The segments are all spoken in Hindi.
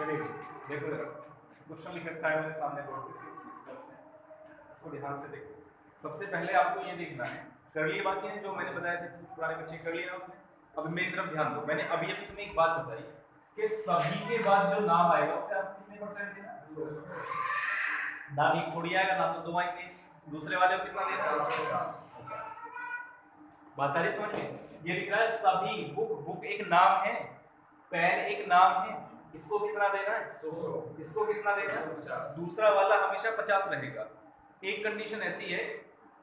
देखो जरा क्वेश्चन लिख रखा है मेरे सामने बोर्ड पे, इसको ध्यान से देखो। सबसे पहले आपको ये देखना है, कर लिए बाकी ने जो मैंने बताया था, पुराने बच्चे कर लिए ना उसने। अब मेरी तरफ ध्यान दो, मैंने अभी अभी तुम्हें एक बात बताई कि सभी के बाद जो नाम आएगा उसे आप कितने परसेंट देना, नाम एक थोड़ी आएगा, नाम तो दो आएंगे, दूसरे वाले को कितना देना, बात आ रही समझ में। ये लिख रहा है सभी, बुक एक नाम है, पेन एक नाम है, इसको कितना देना है 100, इसको कितना देना है, दूसरा वाला हमेशा 50 रहेगा। एक कंडीशन ऐसी है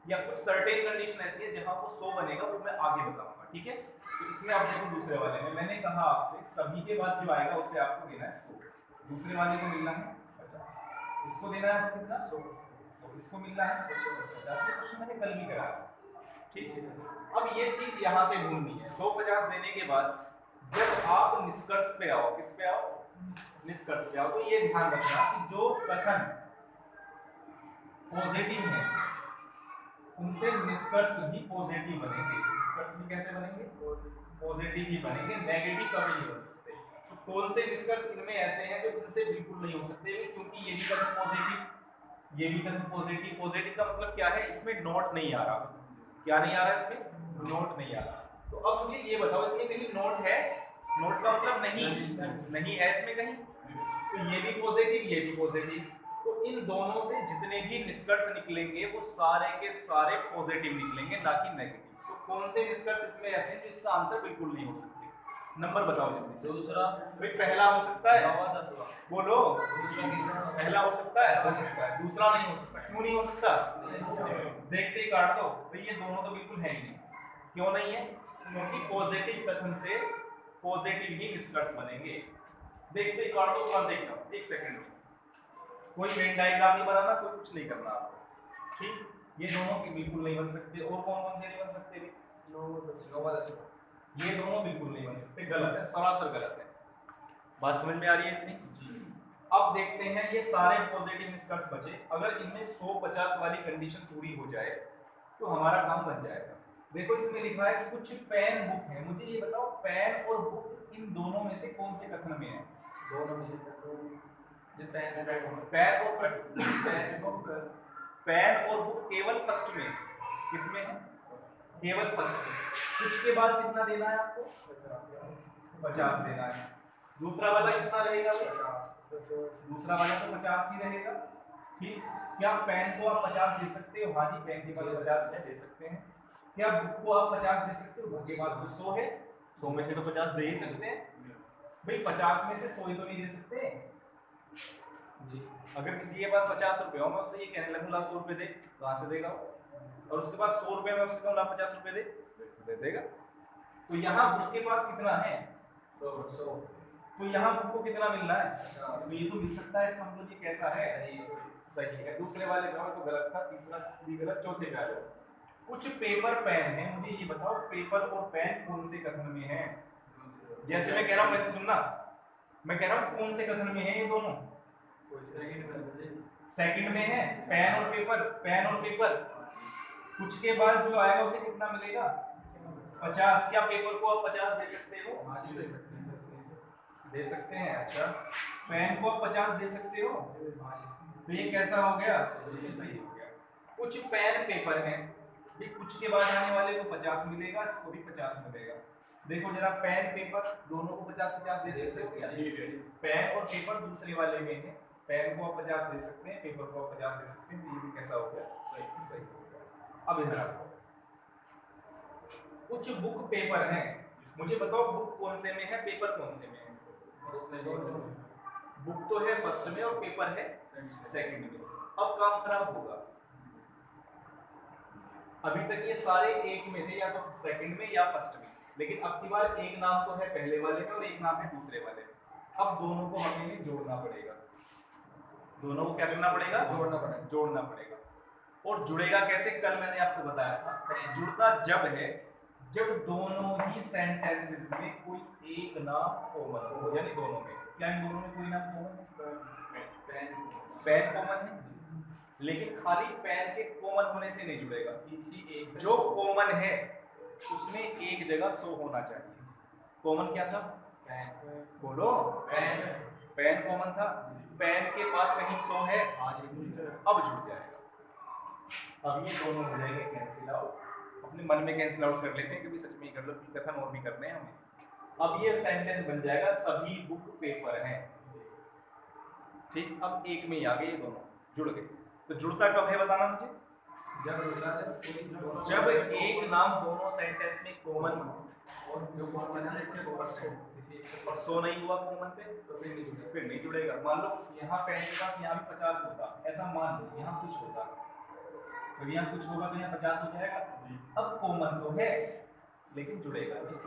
या कुछ सर्टेन कंडीशन ऐसी है जहां वो 100 बनेगा, वो मैं आगे बताऊंगा, ठीक है। तो इसमें आप देखो दूसरे वाले में मैंने कहा आपसे सभी के बाद जो आएगा उसे आपको देना है 100, दूसरे वाले को मिलना है 50, इसको देना है आपको कितना 100, इसको मिलना है 50। क्वेश्चन मैंने कल भी कराया, ठीक है। अब ये चीज यहां से ढूंढनी है, 100-50 देने के बाद जब आप निष्कर्ष पे आओ, किस पे आओ, निष्कर्ष पे आओ, तो ये ध्यान रखना कि जो कथन पॉजिटिव है उनसे निष्कर्ष भी पॉजिटिव बनेंगे। निष्कर्ष भी कैसे बनेंगे, पॉजिटिव ही बनेंगे, नेगेटिव कभी नहीं बन सकते। तो कौन से निष्कर्ष इनमें ऐसे हैं जो इनसे बिल्कुल नहीं हो सकते, क्योंकि ये भी कथन पॉजिटिव, ये भी कथन पॉजिटिव। पॉजिटिव का मतलब क्या है, इसमें नोट नहीं आ रहा, क्या नहीं आ रहा, इसमें नोट नहीं आ रहा। तो अब मुझे ये बताओ इसमें कहीं नोट है, नोट का मतलब नहीं है इसमें कहीं, तो ये भी पॉजिटिव ये भी पॉजिटिव, तो इन दोनों से जितने भी निष्कर्ष निकलेंगे वो सारे के सारे पॉजिटिव निकलेंगे, ना कि नेगेटिव। तो कौन से निष्कर्ष इसमें ऐसे हैं जो इसका आंसर बिल्कुल नहीं हो सकते, नंबर बताओ जल्दी। दूसरा भाई पहला हो सकता है, बोलो पहला हो सकता है, दूसरा नहीं हो सकता, क्यों नहीं हो सकता, देखते ही काट दो, तो ये दोनों तो बिल्कुल है ही नहीं। क्यों नहीं है, क्योंकि पॉजिटिव कथन से पॉजिटिव ही निष्कर्ष बनेंगे। देखते ही काट दो, और देखना एक सेकंड में, कोई वेन डायग्राम नहीं बनाना, कोई कुछ नहीं करना आपको, ठीक। ये दोनों के बिल्कुल नहीं बन सकते, और कौन कौन से नहीं बन सकते, ये दोनों बिल्कुल नहीं बन सकते, गलत है, सरासर गलत है। बात समझ में आ रही है इतनी जी। अब देखते हैं ये सारे पॉजिटिव निष्कर्ष बचे, अगर इनमें 100-50 वाली कंडीशन पूरी हो जाए तो हमारा काम बन जाएगा। देखो इसमें लिखा है कुछ पेन बुक है, मुझे ये बताओ पेन और बुक इन दोनों में से कौन से कथन में है, दोनों में से पेन और बुक केवल फर्स्ट में, किसमें है, केवल फर्स्ट में। कुछ के बाद कितना देना है आपको, 50 देना है, दूसरा वाला कितना रहेगा, दूसरा वाला तो 50 ही रहेगा, ठीक। क्या पेन को आप 50 दे सकते हो, हाँ जी पेन के पास 50 है, दे सकते हैं। क्या बुक को आप 50 दे सकते हो, बुक के पास तो 100 है, 100 में से तो 50 दे ही सकते हैं भाई, 50 में से 100 ही तो नहीं दे सकते जी। अगर किसी के पास 50 रुपए हो, मैं उससे ये कहने लगूंगा 100 रुपए दे, कहां से देगा, और उसके पास 100 रुपए में उससे कहूंगा 50 रुपए दे देगा। तो यहाँ बुक के पास कितना है, 100, तो यहाँ बुक को कितना मिलना है, तो ये तो मिल सकता है, इसका मतलब ये कैसा है, सही है। दूसरे वाले में तो गलत था, तीसरा भी गलत, चौथे का है। कुछ पेपर पेन है, मुझे ये बताओ पेपर और पेन कौन से कथन में है, जैसे मैं कह रहा हूँ वैसे सुनना, मैं कह रहा हूँ कौन से कथन में है ये दोनों, सेकंड में है, पेन और पेपर, पेन और पेपर। कुछ के बाद जो आएगा उसे कितना मिलेगा, 50। क्या पेपर को आप 50 दे सकते हो, दे सकते हैं, अच्छा। पेन को आप 50 दे सकते हो, तो ये कैसा हो गया, सही हो गया। कुछ पेन पेपर है, ये कुछ के बाद आने वाले को 50 मिलेगा, इसको भी 50 मिलेगा। देखो जरा पेन पेपर दोनों को 50-50 दे सकते हो क्या, पेन और पेपर दूसरे वाले में है, पेन को आप 50 दे सकते हैं, पेपर को आप 50 दे सकते हैं, तो ये भी कैसा हो गया, सही हो गया। अब इधर आओ, कुछ बुक पेपर है, मुझे बताओ बुक कौन से में है, पेपर कौन से में है, बुक तो है फर्स्ट में और पेपर है सेकंड में। अब काम खराब होगा, अभी तक ये सारे एक में थे, या तो सेकंड में या फर्स्ट में, लेकिन अब की बार एक नाम तो है पहले वाले में और एक नाम है दूसरे वाले में। अब दोनों को हमें जोड़ना पड़ेगा, दोनों को क्या करना पड़ेगा, जोड़ना पड़ेगा। और जुड़ेगा कैसे, कल मैंने आपको बताया था, जुड़ता जब है जब दोनों ही सेंटेंसेस में कोई एक नाम कॉमन हो, यानी दोनों में, क्या इन दोनों में कोई नाम कॉमन है, पेन कॉमन है, लेकिन खाली पेन के कॉमन होने से नहीं जुड़ेगा, जो कॉमन है उसमें एक जगह 100 होना चाहिए। कॉमन क्या था, पेन, बोलो पेन, पेन कॉमन था, पेन के पास कहीं 100 है, अब जुड़ जाएगा। अब ये दोनों हो जाएंगे कैंसिल आउट। अपने मन में कैंसिल आउट कर लेते हैं, क्योंकि सच में कर लो, कथन और भी करने हैं हमें। अब ये सेंटेंस बन जाएगा सभी बुक पेपर हैं। ठीक, अब एक में ही आ गए, ये दोनों जुड़ गए। तो जुड़ता कब है बताना मुझे? जब एक नाम दोनों सेंटेंस में कॉमन हो और 100 नहीं हुआ कॉमन पे, तो फिर नहीं जुड़ेगा। मान लो यहाँ पेन के पास यहाँ भी 50 होता, ऐसा मान लो यहाँ कुछ होता, तो यहाँ कुछ होगा तो यहाँ 50 हो जाएगा। अब कॉमन तो है लेकिन जुड़ेगा नहीं,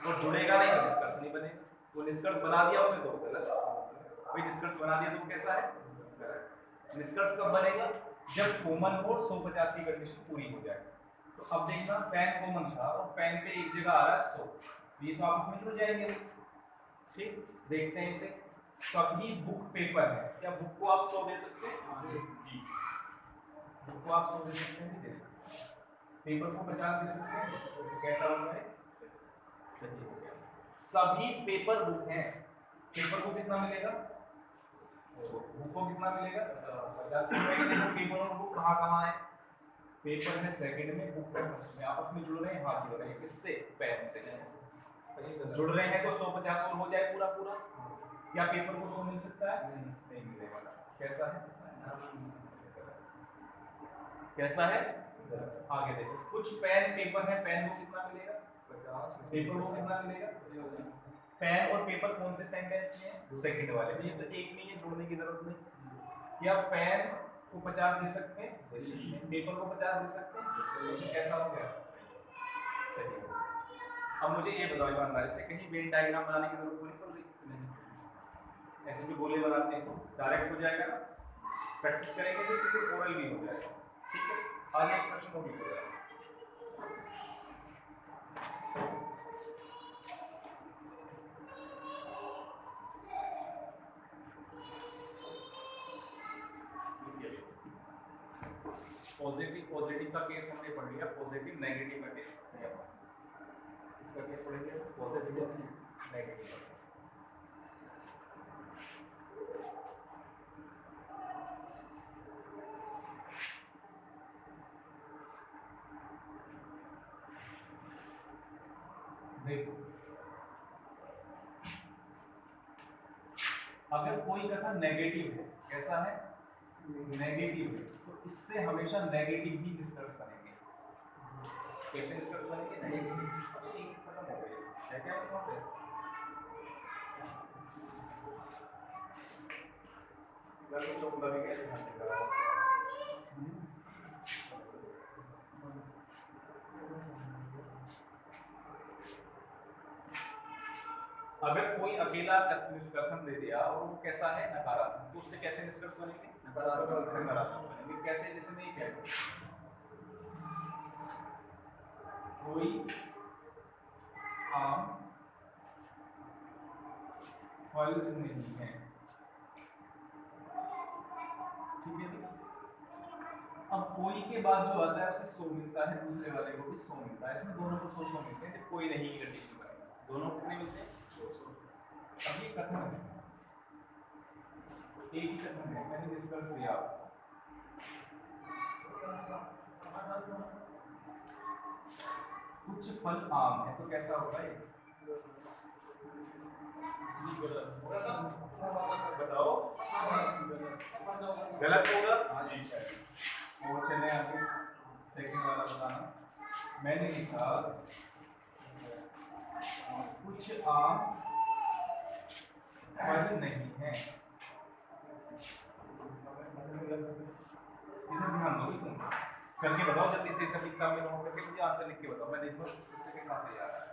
और जुड़ेगा नहीं तो निष्कर्ष नहीं बनेगा। वो निष्कर्ष बना दिया उसने तो गलत, भाई निष्कर्ष बना दिया तो कैसा है? निष्कर्ष कब बनेगा? जब कॉमन हो 150 की कंडीशन पूरी हो जाए। तो अब देखना, पेन कॉमन था और पेन पे एक जगह आ रहा है 100, ये तो आपस में जुड़ जाएंगे। ठीक, देखते हैं इसे। सभी बुक पेपर है, क्या बुक को आप 100 दे सकते हैं? बुक को आप 100 दे सकते हैं? नहीं दे सकते। पेपर को 50 दे सकते हैं? तो कैसा होगा? सही हो गया। सभी पेपर बुक हैं, पेपर को कितना मिलेगा? बुक को कितना मिलेगा? 50 मिलेगा। पेपर और बुक कहाँ है? पेपर है सेकंड में, बुक है फर्स्ट में। आपस में जुड़ रहे हैं, हाथ जुड़ रहे हैं, किससे? पेन से। जुड़ रहे हैं तो 150 और हो जाए पूरा पूरा। क्या पेपर को 100 मिल सकता है? नहीं मिलेगा। कैसा है? कैसा है? आगे देखो, कुछ पेन पेपर है, पेन को कितना मिलेगा? 50। पेपर को कितना मिलेगा? पेन और पेपर कौन से सेंटेंस में है? सेकंड वाले में। ये तो एक में ही जोड़ने की जरूरत नहीं। क्या पेन को 50 दे सकते हैं? पेपर को 50 दे सकते हैं? कैसा हो गया? सही हो गया। अब मुझे ये बताओ ईमानदारी से, कहीं वेन डायग्राम बनाने की जरूरत नहीं पड़ रही? ऐसे जो गोले बनाते हैं डायरेक्ट हो जाएगा ना, प्रैक्टिस करेंगे तो ओरल भी हो जाएगा। ठीक है, आगे एक प्रश्न हो भी हो जाएगा। पॉजिटिव का केस हमने पढ़ लिया, पॉजिटिव नेगेटिव का केस नहीं अपना। इसका केस पढ़ेंगे पॉजिटिव नेगेटिव का केस। देखो, अगर कोई कथन नेगेटिव है, कैसा है? नेगेटिव है, तो इससे हमेशा नेगेटिव ही निष्कर्ष बनेंगे। कैसे निष्कर्ष बनेंगे? नेगेटिव। खत्म हो गया है क्या? वहां पे अगर कोई अकेला निष्कर्षण दे दिया और वो कैसा है? नकारात्मक, तो उससे कैसे निष्कर्ष बनेंगे? नकारात्मक बनेंगे। कैसे? जैसे नहीं कहते कोई आम फल नहीं है। ठीक है, अब कोई के बाद जो आता है उसे 100 मिलता है, दूसरे वाले को भी 100 मिलता है। इसमें दोनों को 100 मिलते हैं। जब कोई नहीं की कंडीशन बनेगा, दोनों को कितने मिलते हैं? 100। अब ये कथन है, एक ही कथन है, मैंने निष्कर्ष दिया। कुछ फल आम है, तो कैसा होगा ये? बताओ, गलत होगा? हाँ जी। और चले आगे, सेकंड वाला बताना। मैंने लिखा कुछ आम फल नहीं है। इधर ध्यान दो, तुम करके बताओ जल्दी से, सभी काम में नोट करके मुझे आंसर लिख के बताओ। मैं देखो इससे कहां से आ रहा है।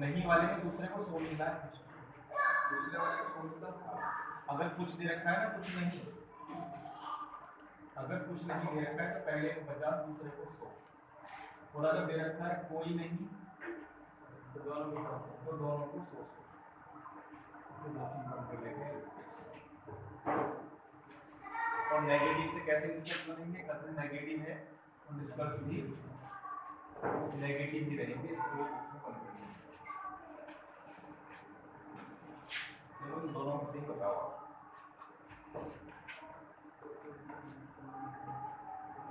नहीं वाले में दूसरे को 100 मिलना है, दूसरे वाले को 100 मिलता है। अगर कुछ दे रखा है ना, कुछ नहीं, अगर कुछ नहीं दे रखा है तो पहले को 50, दूसरे को 100। और अगर दे रखा है कोई नहीं तो दोनों को 100 कर लेते हैं। और नेगेटिव से कैसे निष्कर्ष बनेंगे? कथन नेगेटिव है तो निष्कर्ष भी नेगेटिव ही रहेंगे। इसको इसमें बंद करेंगे। से ही बताओ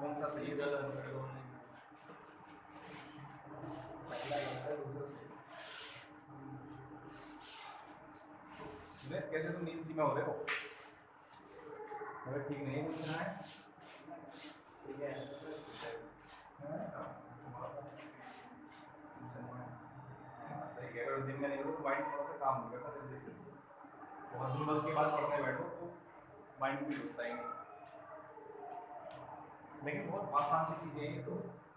कौन सा सही है। कैसे तुम नींद सी में हो रहे हो? अगर ठीक नहीं पूछना है ठीक है सही है। अगर दिन में नहीं हो तो माइंड थोड़ा सा काम नहीं करता जल्दी। बहुत दिन के बाद पढ़ने बैठो तो माइंड भी घुसता ही नहीं। लेकिन बहुत आसान सी चीजें हैं। तो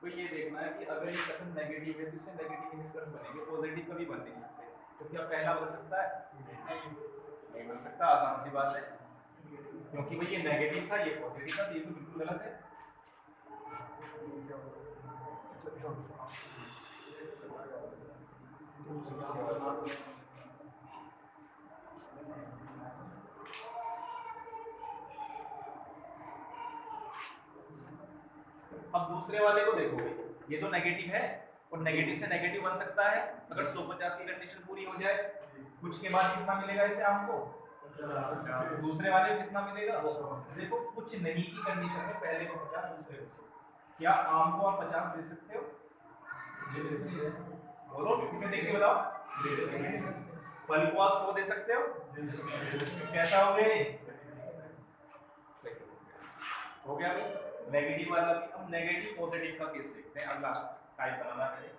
ये देखना है कि अगर ये कथन नेगेटिव है तो इससे नेगेटिव निष्कर्ष बनेंगे, पॉजिटिव कभी बन नहीं सकते। तो क्या पहला बन सकता है? नहीं बन सकता। आसान सी बात है, क्योंकि भाई ये नेगेटिव था ये पॉजिटिव था, तो ये तो बिल्कुल गलत है। अब दूसरे वाले को देखोगे, ये तो नेगेटिव है और नेगेटिव से नेगेटिव बन सकता है अगर 150 की कंडीशन पूरी हो जाए। कुछ के बाद कितना मिलेगा इसे आपको? दूसरे वाले में कितना मिलेगा? देखो कुछ नहीं की कंडीशन में पहले को 50 दूसरे को 100। क्या आम को आप 50 दे सकते हो? बोलो किसे देख के बताओ। फल को आप 100 दे सकते हो? कैसा हो गया? हो गया भाई नेगेटिव वाला भी। हम नेगेटिव पॉजिटिव का केस देखते हैं। अगला टाइप बनाना है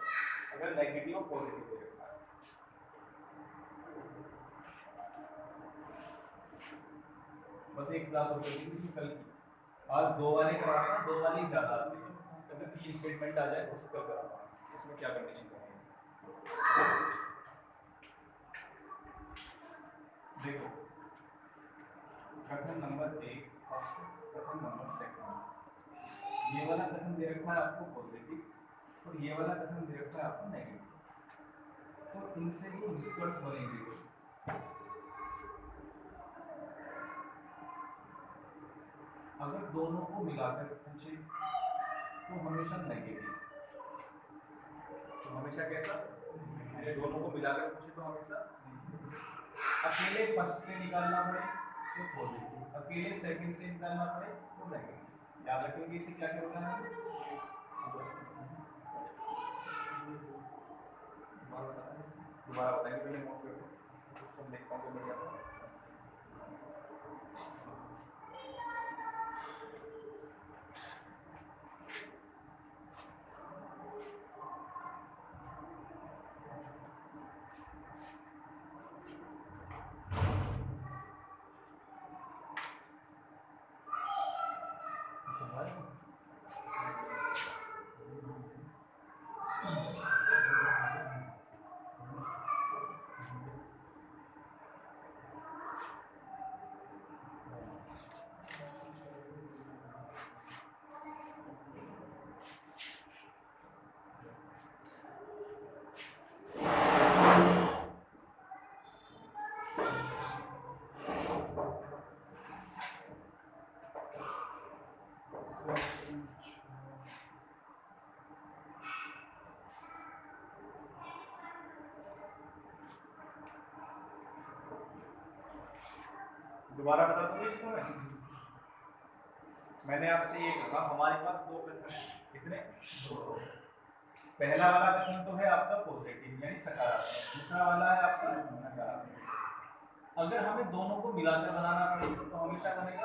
अगर नेगेटिव और पॉजिटिव हो रखा है। बस एक क्लास हो गई किसी कल की, आज दो वाले कराना, दो वाले ही ज्यादा आते हैं। अगर 3 स्टेटमेंट आ जाए तो उसको कराना, उसमें क्या कंडीशन करेंगे। देखो कथन नंबर 1 फर्स्ट, कथन नंबर सेकंड। ये वाला कथन दे रखा है आपको पॉजिटिव और ये वाला कथन दे रखा है आपको नेगेटिव। तो इनसे ही निष्कर्ष बनेंगे। अगर दोनों को मिलाकर पूछे तो हमेशा नेगेटिव। तो हमेशा कैसा? दोनों को मिलाकर पूछे तो हमेशा। अकेले फर्स्ट से निकालना पड़े तो पॉजिटिव, अकेले सेकंड से निकालना पड़े तो नेगेटिव। याद रखेंगे इसे क्या क्या होता है। दोबारा बताएंगे, पहले नोट कर लो तो देखता हूँ बढ़िया। दोबारा बता दूं इसको मैंने आपसे ये कहा हमारे पास दो कथन हैं। कितने? पहला वाला कथन तो है आपका पॉजिटिव यानी सकारात्मक, दूसरा वाला है आपका नकारात्मक। अगर हमें दोनों को मिलाकर बनाना पड़े तो हमेशा बनेगा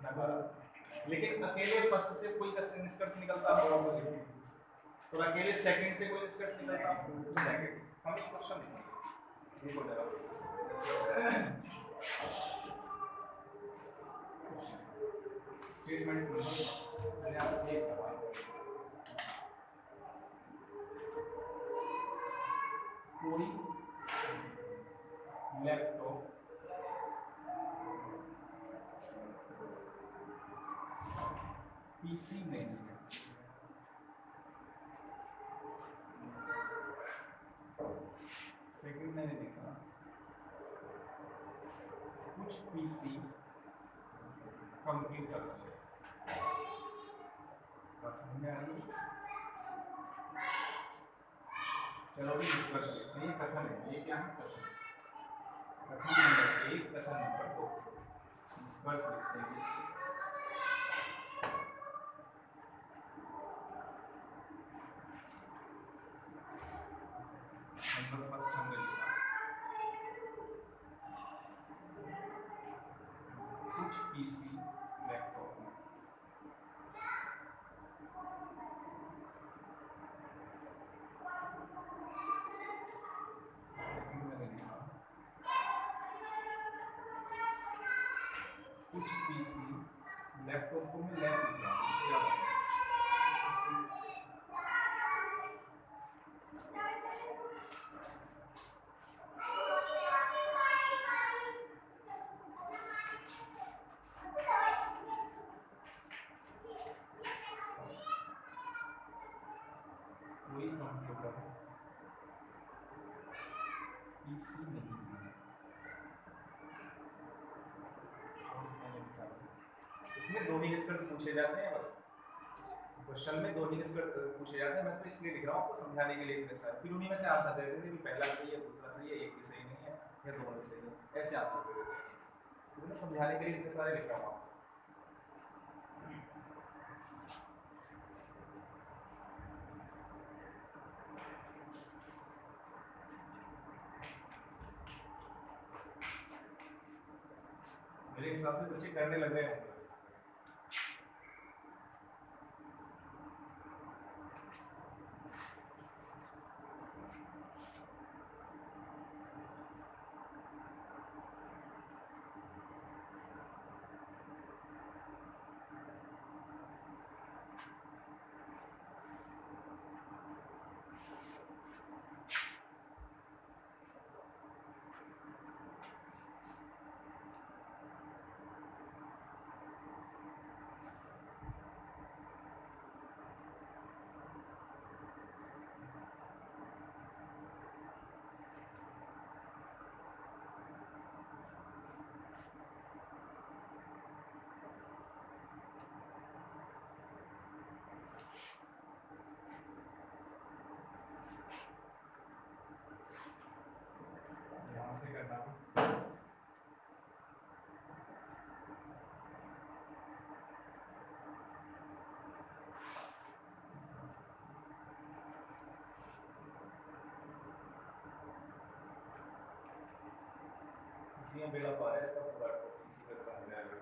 नकारात्मक। लेकिन अकेले फर्स्ट से कोई निष्कर्ष निकलता हो तो अकेले सेकंड से कोई निष्कर्ष निकलता हो तो नेगेटिव। हम एक क्वेश्चन लिखेंगे, ये हो जाएगा स्टेटमेंट। मैंने आपसे ये कहा कोई लैपटॉप पीसी नहीं है। सेकंड मैंने देखा कुछ पीसी कंप्यूटर समझ में आ रही है। चलो भी निष्कर्ष देखते हैं। कथन है ये क्या है? कथन कथन नंबर 1, कथन नंबर 2 निष्कर्ष लिखते हैं इसके। नंबर फर्स्ट हमने लिखा कुछ पीसी लैपटॉप में सेकंड मैंने लिखा कुछ पीसी लैपटॉप को मैं लैप लिख रहा हूँ क्या कोई कंप्यूटर पीसी नहीं है। इसमें दो ही निष्कर्ष पूछे जाते हैं, बस क्वेश्चन में दो ही निष्कर्ष पूछे जाते हैं। मैं तो इसलिए लिख रहा हूँ आपको समझाने के लिए इतने सारे, फिर उन्हीं में से आंसर दे देते हैं कि पहला सही है, दूसरा सही है, एक भी सही नहीं है या दोनों भी सही है, ऐसे आंसर दे देते हैं। तो मैं समझाने के लिए इतने सारे लिख रहा हूँ आपको। मेरे हिसाब से बच्चे करने लग रहे होंगे। यहाँ से करना इसी में बेड़ा पार है, इसका पूरा इसी पे खत्म हो जाएगा।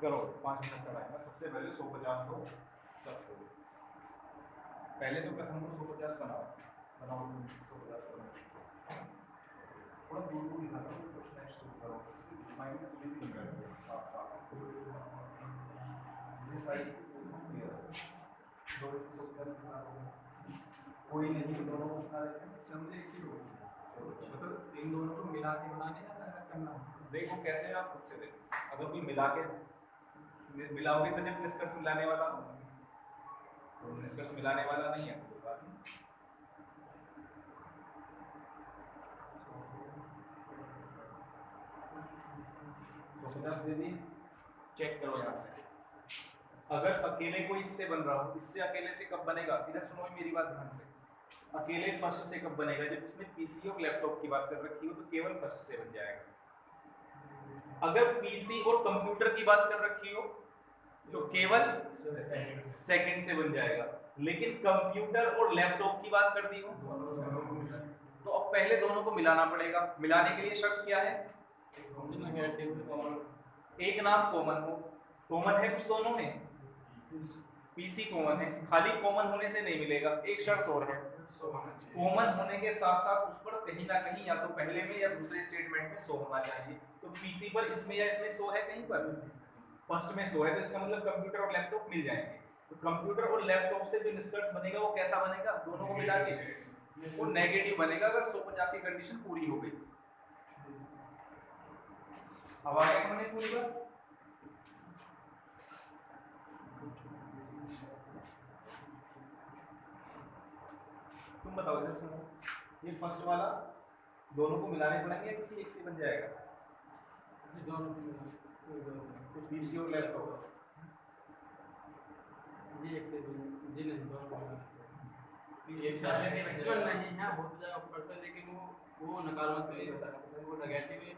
करो 5 मिनट का टाइम है। सबसे पहले 150 को सबको पहले तो कथन को 150 बनाओ 150 बनाओ। थोड़ा दूर दूर दिखाना तो कुछ नेक्स्ट करो, माइंड में क्लिक नहीं करते साफ साफ ये साइज दो से 150 बना दो, कोई नहीं दोनों को बना देते हैं। समझे एक चीज होगी, मतलब इन दोनों को मिला के बनाने या अलग करना। देखो कैसे आप खुद से देखो, अगर कोई मिला के मिलाओगे तो जब निष्कर्ष मिलाने वाला तो निष्कर्ष मिलाने वाला नहीं है कोई बात नहीं। 150 दे दिए, चेक करो यहाँ से। अगर अकेले कोई इससे बन रहा हो, इससे अकेले से कब बनेगा, इधर सुनो मेरी बात ध्यान से, अकेले फर्स्ट से कब बनेगा, जब उसमें पीसी और लैपटॉप की बात कर रखी हो तो केवल फर्स्ट से बन जाएगा। अगर पीसी और कंप्यूटर की बात कर रखी हो तो केवल सेकंड से बन जाएगा। लेकिन कंप्यूटर और लैपटॉप की बात कर दी हो तो अब पहले दोनों को मिलाना पड़ेगा। मिलाने के लिए शर्त क्या है, एक नाम कॉमन हो। कॉमन है कुछ दोनों में, पीसी कॉमन है, खाली कॉमन होने से नहीं मिलेगा, एक शर्त और है, कॉमन होने के साथ साथ उस पर कहीं ना कहीं या तो पहले में या दूसरे स्टेटमेंट में 100 होना चाहिए। तो पीसी पर इसमें या इसमें 100 है, कहीं पर फर्स्ट में 100 है, तो इसका मतलब कंप्यूटर और लैपटॉप मिल जाएंगे। तो कंप्यूटर और लैपटॉप से जो निष्कर्ष बनेगा वो कैसा बनेगा, दोनों को मिला के वो नेगेटिव बनेगा अगर 150 की कंडीशन पूरी हो गई। अब आगे समझ में पूरी बात। तुम बताओ इधर सुनो, ये फर्स्ट वाला दोनों को मिलाने पड़ेंगे या किसी एक से बन जाएगा, पीसी और लैपटॉप ये एक से जी नहीं दोनों एक साथ नहीं है हो जाएगा परसेंट, लेकिन वो नकारात्मक वो नेगेटिव है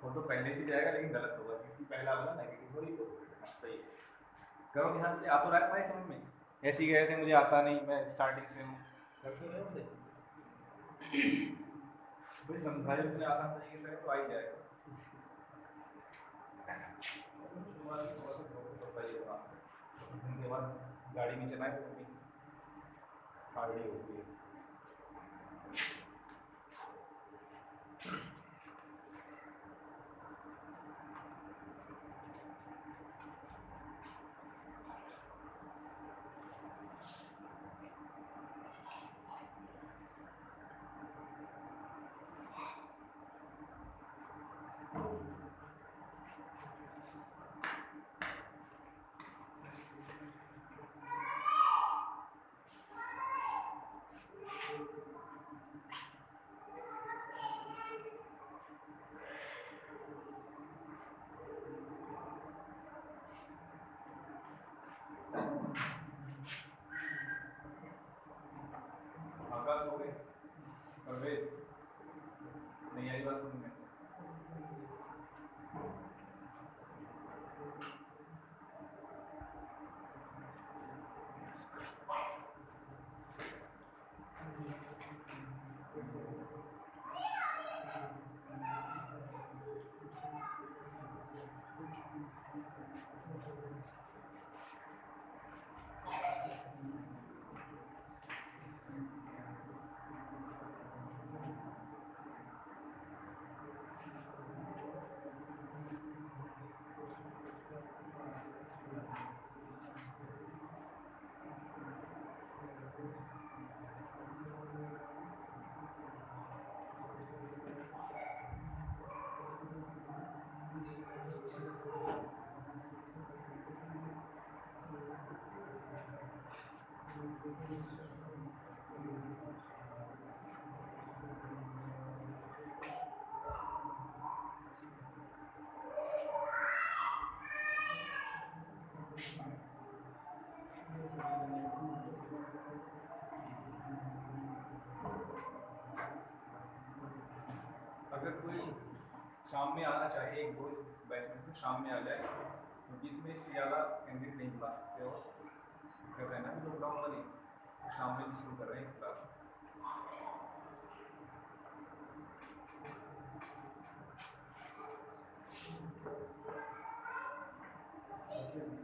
वो तो पहले से जाएगा लेकिन गलत होगा क्योंकि पहला वाला नेगेटिव हो रही तो सही है। करो ध्यान से, आप तो रख पाए समझ में, ऐसे ही कह रहे थे मुझे आता नहीं, मैं स्टार्टिंग से हूँ, करते रहे उसे कोई समझाए मुझे आसान तरीके से तो आ ही जाएगा। के बाद गाड़ी में चलाए तो गाड़ी होती है। आकाश हो गए परवेज नहीं आई बात समझ में। अगर कोई शाम में आना चाहे, एक दो बैच में तो शाम में आ जाए क्योंकि इसमें इससे ज़्यादा कैंडिडेट नहीं बुला सकते हो, कर रहे हैं ना लॉकडाउन वाली, शाम में भी शुरू कर रहे हैं क्लास।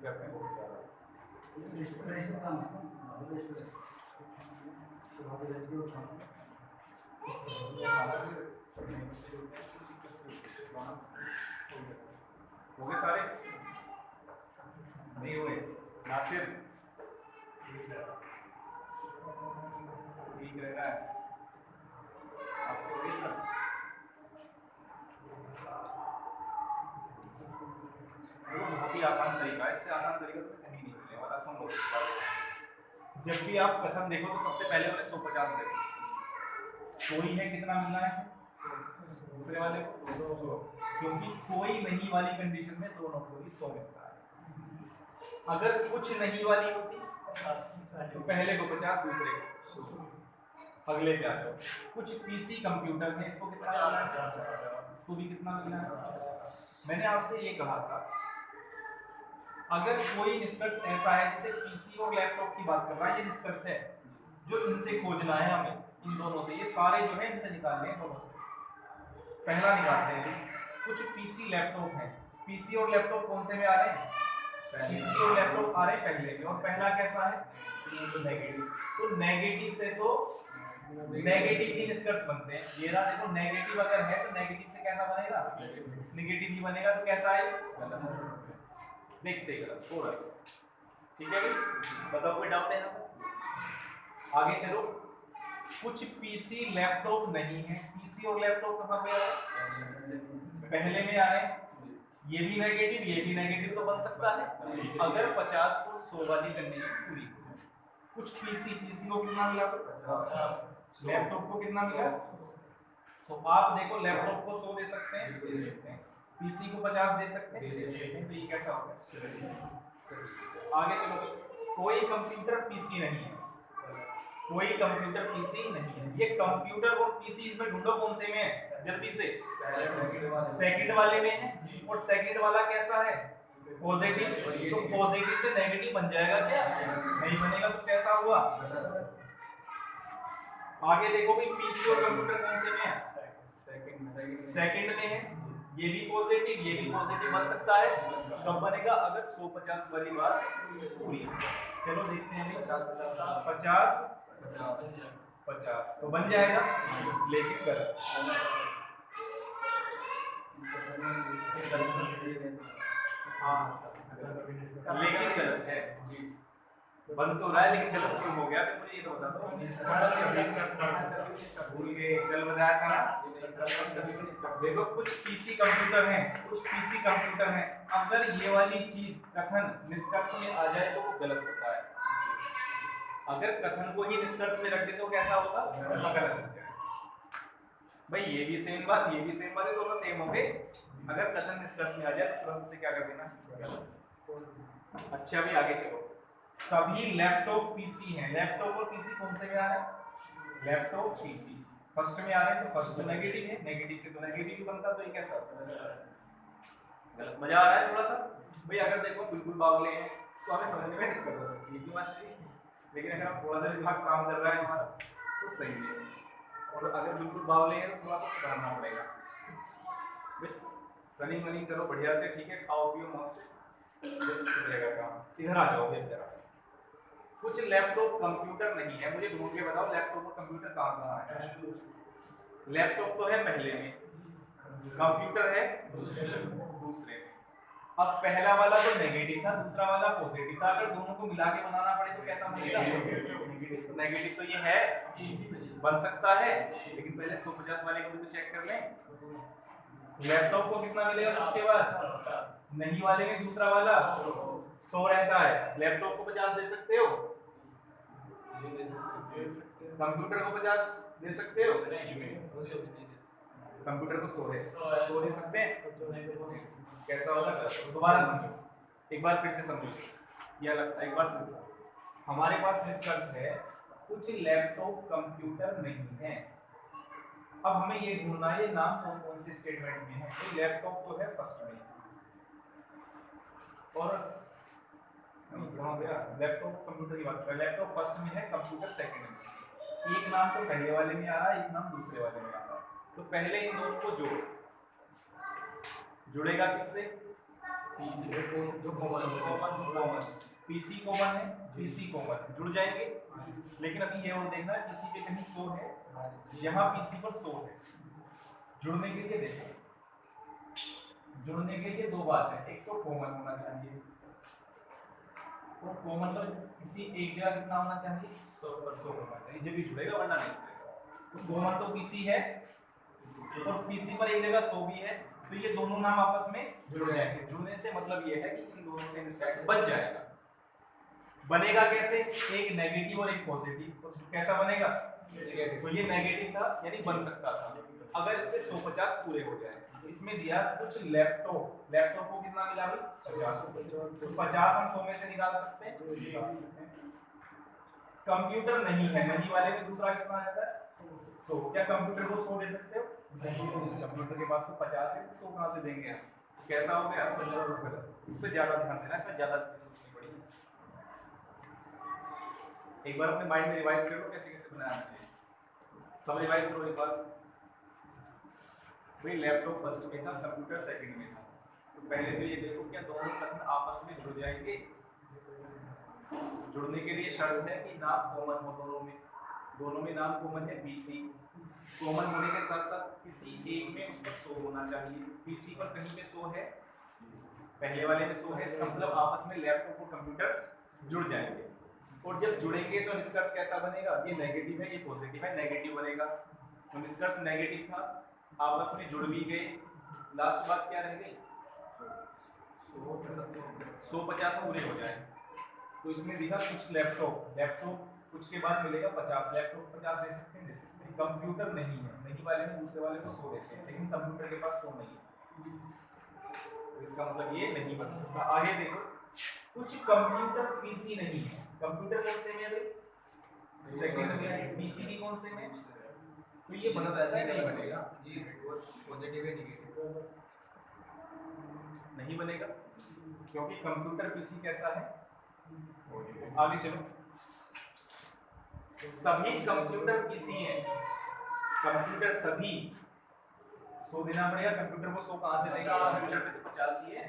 करते हैं बहुत ज़्यादा हो गए सारे, नहीं हुए नासिर ठीक रह रहा है आपके हो गए सब। बहुत ही आसान तरीका, इससे आसान तरीका तो कहीं नहीं मिलने वाला। सुन लो, जब भी आप कथन देखो तो सबसे पहले उन्हें 150 देखो, कोई है कितना मिलना है इसे दूसरे वाले को 100, क्योंकि कोई नहीं वाली कंडीशन में दोनों को ही 100 मिलता है। अगर कुछ नहीं वाली होती तो पहले को 50 दूसरे को 100। अगले पे आ जाओ, कुछ पीसी कंप्यूटर है, इसको कितना मिलना है, इसको भी कितना मिलना है। मैंने आपसे ये कहा था अगर कोई निष्कर्ष ऐसा है जैसे पीसी और लैपटॉप की बात कर रहा है, ये निष्कर्ष है जो इनसे खोजना है हमें, इन दोनों से, ये सारे जो है इनसे निकालने हैं दोनों से। पहला निकालते हैं, कुछ पीसी लैपटॉप है, पीसी और लैपटॉप कौन से में आ रहे हैं, पीसी और लैपटॉप आ रहे हैं पहले में, और पहला कैसा है, नेगेटिव। तो नेगेटिव से तो नेगेटिव ही निष्कर्ष बनते हैं। ये रहा देखो, नेगेटिव अगर है तो नेगेटिव से कैसा बनेगा, नेगेटिव ही बनेगा। तो कैसा है, देखते हैं थोड़ा, ठीक है भाई, बताओ कोई डाउट है यहाँ? आगे चलो, कुछ पीसी लैपटॉप नहीं है, पीसी और लैपटॉप कहाँ पे आ रहे हैं, पहले में आ रहे हैं, ये भी नेगेटिव ये भी नेगेटिव तो बन सकता है अगर 50 को 100 वाली कंडीशन पूरी हो। कुछ पीसी को कितना मिला, लैपटॉप को कितना मिला, सो आप देखो लैपटॉप को 100 दे सकते हैं, पीसी को 50 दे सकते हैं, तो ये कैसा होगा। आगे चलो, कोई कंप्यूटर पीसी नहीं है, कोई कंप्यूटर पीसी नहीं है, ये कंप्यूटर और पीसी इसमें ढूंढो कौन से में है जल्दी से, सेकंड वाले में है, और सेकंड वाला कैसा है, पॉजिटिव, तो पॉजिटिव से नेगेटिव बन जाएगा क्या, नहीं बनेगा, तो कैसा हुआ। आगे देखो भाई, पीसी और कंप्यूटर कौन से में है, सेकंड में है, ये भी पॉजिटिव बन सकता है, कब बनेगा, अगर 150 वाली बात पूरी। चलो देखते हैं, 50 तो बन जाएगा, लेकिन गलत, लेकिन गलत है, बन तो रहा है लेकिन गलत क्यों हो गया, तो मुझे ये तो बता दो। भूल गए, कल बताया था ना। देखो कुछ पीसी कंप्यूटर हैं, अगर ये वाली चीज कथन निष्कर्ष में आ जाए तो वो गलत होता है, अगर कथन को ही निष्कर्ष में रख दे तो कैसा होगा, गलत होता है। भाई ये भी सेम बात है, दोनों सेम हो गए। अगर कथन निष्कर्ष में आ जाए तो तुरंत से क्या कर देना, गलत। अच्छा भी आगे चलो, सभी लैपटॉप पीसी हैं, लैपटॉप और पीसी कौन से में आ रहा है, लैपटॉप पीसी फर्स्ट में आ रहे हैं, तो फर्स्ट तो नेगेटिव है, नेगेटिव से तो नेगेटिव ही बनता, तो ये कैसा गलत। मजा आ रहा है थोड़ा सा भाई। अगर देखो बिल्कुल बावले हैं तो हमें समझने में दिक्कत हो सकती है, क्यों मास्टर, लेकिन अगर हम थोड़ा सा दिमाग काम कर रहा है हमारा तो सही है, और अगर बिल्कुल बावले हैं तो थोड़ा सा करना पड़ेगा। बस रनिंग करो बढ़िया से, ठीक है, खाओ पियो मौज से, जाएगा काम। इधर आ जाओ जरा, कुछ लैपटॉप कंप्यूटर नहीं है, मुझे ढूंढ के बताओ लैपटॉप और कंप्यूटर कहाँ है। लैपटॉप तो है पहले में, कंप्यूटर है दूसरे में। अब पहला वाला तो नेगेटिव था, दूसरा वाला पॉजिटिव था, अगर दोनों को मिला के बनाना पड़े तो कैसा बनेगा, नेगेटिव। तो ये है, बन सकता है, लेकिन पहले 150 वाले को भी तो चेक कर लें। लैपटॉप को कितना मिलेगा उसके बाद, नहीं वाले में दूसरा वाला 100 रहता है, लैपटॉप को 50 दे सकते हो, कंप्यूटर को 50 दे सकते हो, कंप्यूटर को 100 दे सकते हैं, कैसा होगा। दोबारा समझो, एक बार फिर से समझो, यह लगता है एक बार फिर से। हमारे पास निष्कर्ष है कुछ लैपटॉप कंप्यूटर नहीं है, अब हमें ये ढूंढना है ये नाम कौन कौन से स्टेटमेंट में है। तो लैपटॉप तो है फर्स्ट में, और लैपटॉप कंप्यूटर की बात कर, लैपटॉप फर्स्ट में है, कंप्यूटर सेकंड में। एक नाम तो पहले वाले में आ रहा है, एक नाम दूसरे वाले में आ रहा है, तो पहले इन दोनों को जोड़ो, जुड़ेगा किससे, जो कॉमन, पीसी कॉमन है, पीसी कॉमन जुड़ जाएंगे। लेकिन अभी ये और देखना है, पीसी पे कहीं 100 है, यहाँ पीसी पर 100 है। जुड़ने के लिए देखो, जुड़ने के लिए दो बात है, एक तो कॉमन होना चाहिए, तो कॉमन तो किसी एक जगह कितना होना चाहिए, 100 पर 100 होना चाहिए, जब भी जुड़ेगा वरना नहीं जुड़ेगा। तो कॉमन तो पीसी है, और पीसी पर एक जगह 100 भी है, तो ये दोनों नाम आपस में जुड़ जाएंगे। जुड़ने से मतलब ये है कि इन दोनों से निष्कर्ष बन जाएगा। बनेगा कैसे, एक नेगेटिव और एक पॉजिटिव, तो कैसा बनेगा, तो ये नेगेटिव था यानी बन सकता था, अगर इसके 150 पूरे हो जाए तो इसमें दिया कुछ लैपटॉप को कितना मिला भाई 50, तो 50 हम 100 में से निकाल सकते हैं। कंप्यूटर नहीं है, नहीं वाले में दूसरा कितना आता है 100। क्या कंप्यूटर को 100 दे सकते हो? नहीं, कंप्यूटर के पास तो 50 है, 100 कहां से देंगे हम? कैसा हो गया? इस पे ज्यादा ध्यान देना, इसमें ज्यादा सोचनी पड़ेगी। एक बार अपने माइंड में रिवाइज कर लो कैसे कैसे बनाना है, सब रिवाइज करो एक बार। भाई लैपटॉप फर्स्ट में था, कंप्यूटर सेकंड में था, तो पहले तो ये देखो क्या दोनों तत्व आपस में जुड़ जाएंगे। जुड़ने के लिए शर्त है कि नाम कॉमन हो दोनों में नाम कॉमन है। पीसी कॉमन होने के साथ साथ किसी एक में उस पर 100 होना चाहिए। पीसी पर कहीं पे 100 है, पहले वाले में 100 है, इसका मतलब आपस में लैपटॉप और कंप्यूटर जुड़ जाएंगे। और जब जुड़ेंगे तो निष्कर्ष कैसा बनेगा? ये नेगेटिव है, ये पॉजिटिव है, नेगेटिव बनेगा। तो निष्कर्ष नेगेटिव था, आपस में जुड़ भी गए, लास्ट बात क्या रह गई? 150 पूरे हो जाए। तो इसमें दिखा कुछ लैपटॉप कुछ के बाद मिलेगा 50, लैपटॉप 50 दे सकते हैं। कंप्यूटर नहीं है, नहीं वाले में दूसरे वाले को 100 देते हैं, लेकिन कंप्यूटर के पास 100 नहीं है, तो इसका मतलब ये नहीं बन सकता। आगे देखो, कुछ कंप्यूटर पीसी नहीं है। कंप्यूटर कौन से में है भाई? सेकंड में है। पीसी भी कौन से में? तो ये बन सकता है, नहीं बनेगा। ये पॉजिटिव है नेगेटिव नहीं बनेगा क्योंकि कंप्यूटर पीसी कैसा है? आगे चलो, सभी कंप्यूटर पीसी हैं, कंप्यूटर सभी 100 देना पड़ेगा। कंप्यूटर को 100 कहां से देंगे? कंप्यूटर पे तो 50 ही है,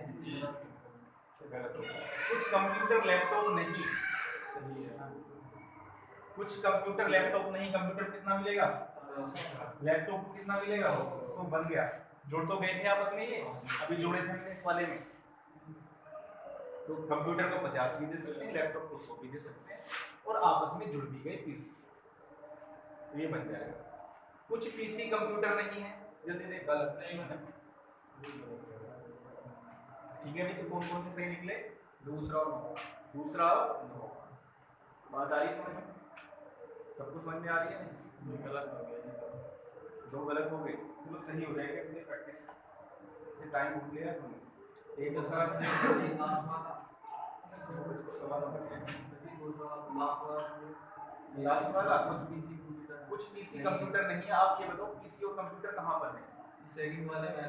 गलत हो गया। कुछ कंप्यूटर लैपटॉप नहीं, कुछ कंप्यूटर लैपटॉप नहीं, कंप्यूटर कितना मिलेगा? लैपटॉप को कितना मिलेगा? 100 बन गया। जुड़ तो गए थे आपस में, ये अभी जोड़े थे हमने इस वाले में, तो कंप्यूटर को 50 भी दे सकते हैं, लैपटॉप को 100 भी दे सकते हैं, और आपस में जुड़ भी गए पीसी से, ये बन जाएगा। कुछ पीसी कंप्यूटर नहीं है, जल्दी देख, गलत नहीं बना, ठीक है भाई। तो कौन कौन से सही निकले? दूसरा बात आ रही है समझ में? सबको समझ में आ रही है? नहीं, गलत हो गया, दो गलत हो गए, तो सही हो जाएगा अपनी प्रैक्टिस से। टाइम भूल लिया तुमने, एक दूसरा सवाल लास्ट वाला कुछ पीसी कंप्यूटर नहीं है। आप ये बताओ पीसी और कंप्यूटर कहाँ पर है? सेकंड वाले में,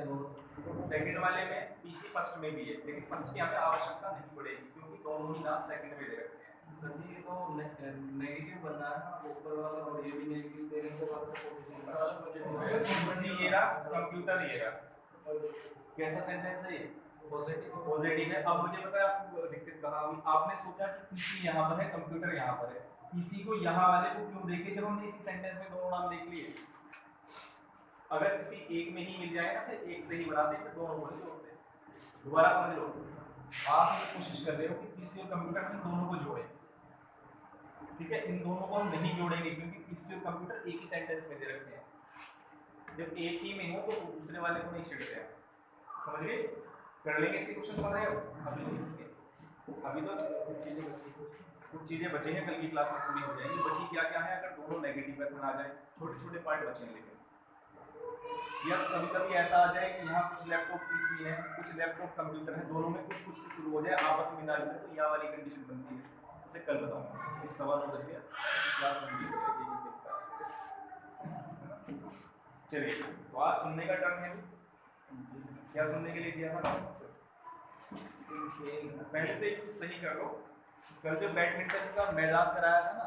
सेकंड वाले में पीसी फर्स्ट में भी है, लेकिन फर्स्ट की हमें आवश्यकता नहीं पड़ेगी क्योंकि दोनों ही नाम सेकंड में दे रखे हैं। ये तो नेगेटिव बनना है ना, ऊपर वाला और ये भी नेगेटिव देने के बाद पीसी ये रहा, कंप्यूटर ये रहा। कैसा सेंटेंस है ये? पॉजिटिव है। अब मुझे पता है आपको दिक्कत कहाँ हुई। आपने सोचा कि पीसी यहाँ पर है, कंप्यूटर यहाँ पर है, पीसी को यहाँ वाले को क्यों देखे जब हमने इसी सेंटेंस में दोनों नाम देख लिए? अगर किसी एक में ही मिल जाए ना तो एक से ही बनाते हैं, दोनों को नहीं जोड़ते। दोबारा समझ लो, आप ये कोशिश कर रहे हो कि पीसी और कंप्यूटर में दोनों को जोड़े, ठीक है? इन दोनों को हम नहीं जोड़ेंगे क्योंकि पीसी और कंप्यूटर एक ही सेंटेंस में दे रखे हैं। जब एक ही में हो तो दूसरे वाले को नहीं छेड़ते हैं, समझ गए? कर लेंगे ऐसे क्वेश्चन सारे। अभी तो कुछ चीजें बची हैं, कल की क्लास में पूरी हो जाएंगी। बची क्या क्या है? अगर दोनों नेगेटिव मेथड आ जाए, छोटे छोटे पार्ट बचे हैं, लेकिन या कभी कभी ऐसा आ जाए कि यहाँ कुछ लैपटॉप पीसी है, कुछ लैपटॉप कंप्यूटर है, दोनों में कुछ कुछ से शुरू हो जाए, आपस में ना जुड़े, तो यह वाली कंडीशन बनती है। उसे कल बताऊंगा। एक सवाल हो गया, क्लास में चलिए। तो आज सुनने का टर्न है, क्या सुनने के लिए दिया था? पहले तो एक चीज सही कर लो, कल जो बैडमिंटन का मैदान कराया था ना,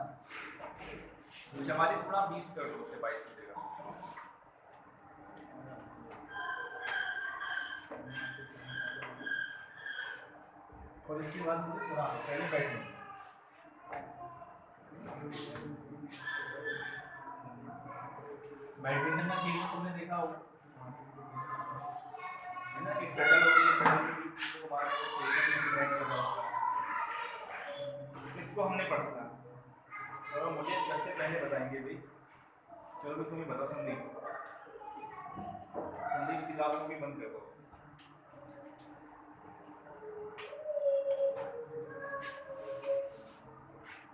44 गुणा 20 कर लो, उससे 22 मिलेगा। और इसके बाद मुझे सुना दो पहले बैडमिंटन। बैडमिंटन का खेल तुमने देखा होगा, है ना? एक शटल होती है, शटल के बीच को मार के खेलने के लिए इसको हमने पढ़ना। और मुझे कैसे पहले बताएंगे भाई? चलो भाई तुम्हें बताओ। संदीप किताबों को भी बंद कर दो।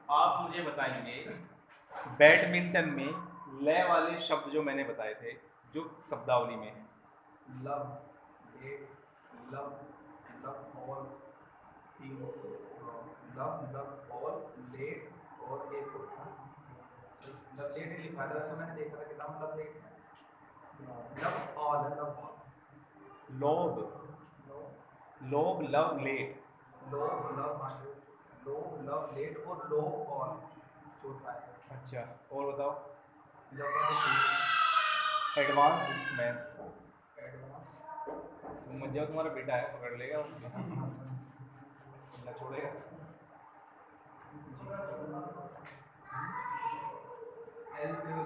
आप मुझे बताएंगे बैडमिंटन में लय वाले शब्द जो मैंने बताए थे, जो शब्दावली में है। Love, let, love, love all, love, love all, let और एक होता लव लेट ही लिखा था, वैसे मैंने देखा था किताब में लव लेट है, लव ऑल, लव ऑल, लोग, लोग लव लेट, लोग लव लोग लव लेट और लोग ऑल छोटा है। अच्छा और बताओ। लव का एडवांस इसमें एडवांस, मत जाओ, तुम्हारा बेटा है पकड़ लेगा ना छोड़ेगा।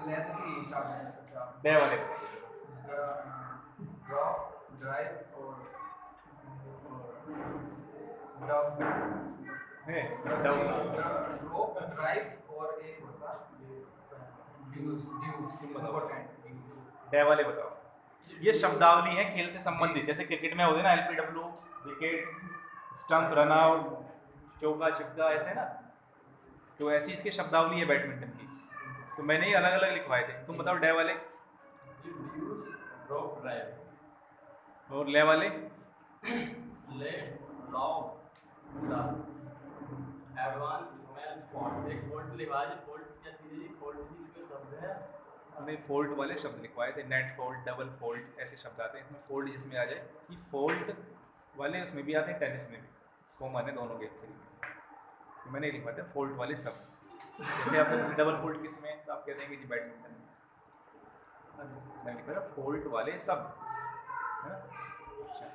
लेस की स्टार्ट है सबसे डे वाले ड्रॉप, ड्राइव और डब है ड्रॉप, ड्राइव और एक होता deuce, deuce important deuce. D वाले बताओ। ये शब्दावली है खेल से संबंधित, जैसे क्रिकेट में होते हैं ना LBW, wicket, stump, run out, चौका, छक्का, ऐसे ना, तो ऐसी इसकी शब्दावली है बैडमिंटन की। तो मैंने ये अलग अलग लिखवाए थे, तुम बताओ डे वाले ड्रॉप, ड्राइव और ले वाले। ले, लॉन्ग, एडवांस, स्मेल, स्पॉट। एक फोल्ट लिखा है, फोल्ट क्या चीज़ है? फोल्ट भी इसके शब्द है। हमने फोल्ट वाले शब्द लिखवाए थे, नेट फोल्ट, डबल फोल्ट, ऐसे शब्द आते हैं। इसमें फोल्ट जिसमें आ जाए कि फोल्ट वाले उसमें भी आते हैं, टेनिस में भी कॉमन है दोनों के लिए। तो मैंने लिखवाए थे फोल्ट वाले शब्द। जैसे आपसे डबल फोल्ट किसमें, तो आप कहते हैं कि जी बैडमिंटन में। मैंने लिखा था फोल्ट वाले शब्द, है ना। अच्छा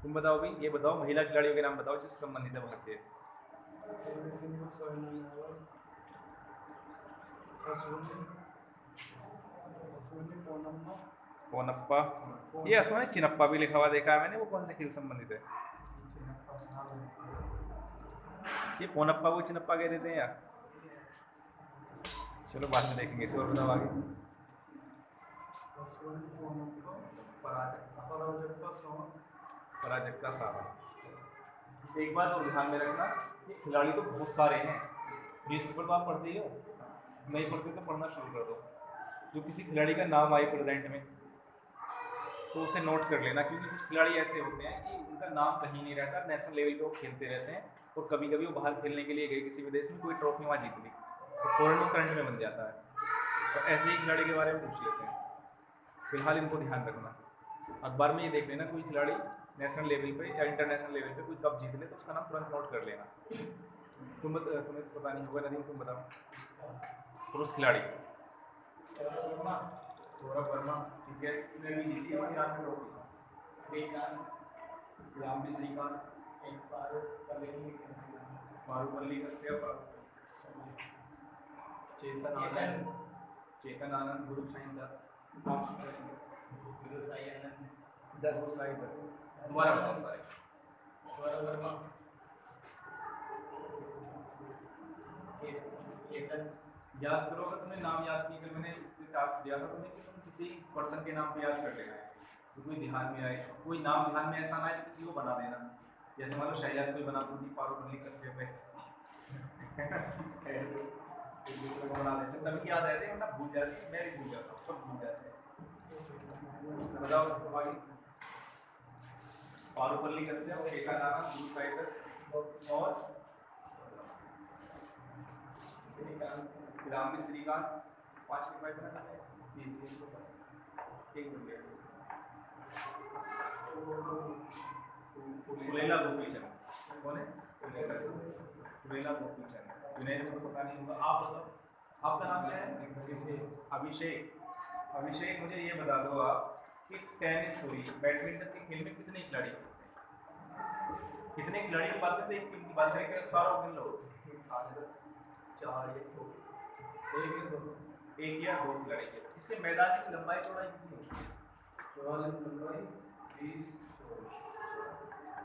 तुम बताओ भी, ये बताओ महिला खिलाड़ियों के नाम बताओ जिससे संबंधित है भारतीय। पोनप्पा, ये असमान चिनप्पा भी लिखा हुआ देखा है मैंने, वो कौन से खेल संबंधित है? ये पोनप्पा को चिनप्पा कह देते हैं यार। चलो बाद में देखेंगे इसे। और बताओ आगे। पराजक्ता सारा। एक बात और ध्यान में रखना, ये खिलाड़ी तो बहुत सारे हैं। न्यूज़पेपर तो आप पढ़ते ही हो, नहीं पढ़ते तो पढ़ना शुरू कर दो। जो किसी खिलाड़ी का नाम आए प्रेजेंट में तो उसे नोट कर लेना, क्योंकि कुछ खिलाड़ी ऐसे होते हैं कि उनका नाम कहीं नहीं रहता, नेशनल लेवल पे वो खेलते रहते हैं, और कभी कभी वो बाहर खेलने के लिए गए किसी विदेश में, कोई ट्रॉफी वहाँ जीत ली तो फौरन वो करंट में बन जाता है। तो ऐसे ही खिलाड़ी के बारे में पूछ लेते हैं। फिलहाल इनको ध्यान रखना। अखबार में ये देख लेना कोई खिलाड़ी नेशनल लेवल पे या इंटरनेशनल लेवल पे कोई कप जीत ले तो उसका नाम तुरंत नोट कर लेना। तुम्हें तो पता नहीं होगा, नदीम तुम बताओ। पुरुष खिलाड़ी सौरभ वर्मा, ठीक है, इसने भी जीती है ईरान में ट्रॉफी। यामी श्रीकांत, मारुपल्ली कश्यप, चेतन आनंद, गुरु साईं दत्त, दोबारा बताओ सारे। सौरभ वर्मा, चेतन, याद करो, अगर तुम्हें नाम याद नहीं, अगर मैंने टास्क दिया था तुम्हें कि तुम किसी पर्सन के नाम पे याद कर लेना है, तो कोई ध्यान में आए, कोई नाम ध्यान में ऐसा ना आए तो किसी को बना देना। जैसे मान लो शहजाद कोई बना दूंगी, पारुपल्ली कश्यप है एक दूसरे को बना देते, तभी याद रहते हैं, वरना भूल जाते हैं। मैं भी भूल जाता हूँ, सब भूल जाते हैं। बताओ तुम आगे। पारुपल्ली कश्यप, चेतन आनंद, गुरु साईं दत्त और यामी श्रीकांत। 5 के बाद ना एक बन गया। कुलेला गोपीचंद कौन है? कुलेला गोपीचंद। विनय को पता नहीं होगा, आप बताओ आपका नाम क्या है? अभिषेक। अभिषेक मुझे ये बता दो आप कि टेनिस हुई, बैडमिंटन के खेल में कितने खिलाड़ी होते हैं? कितने खिलाड़ी की बात करते हैं? एक टीम की बात करें, सारा किन लोग? 1 या 2 खिलाड़ी के। इससे मैदान की लंबाई चौड़ाई कितनी होती है?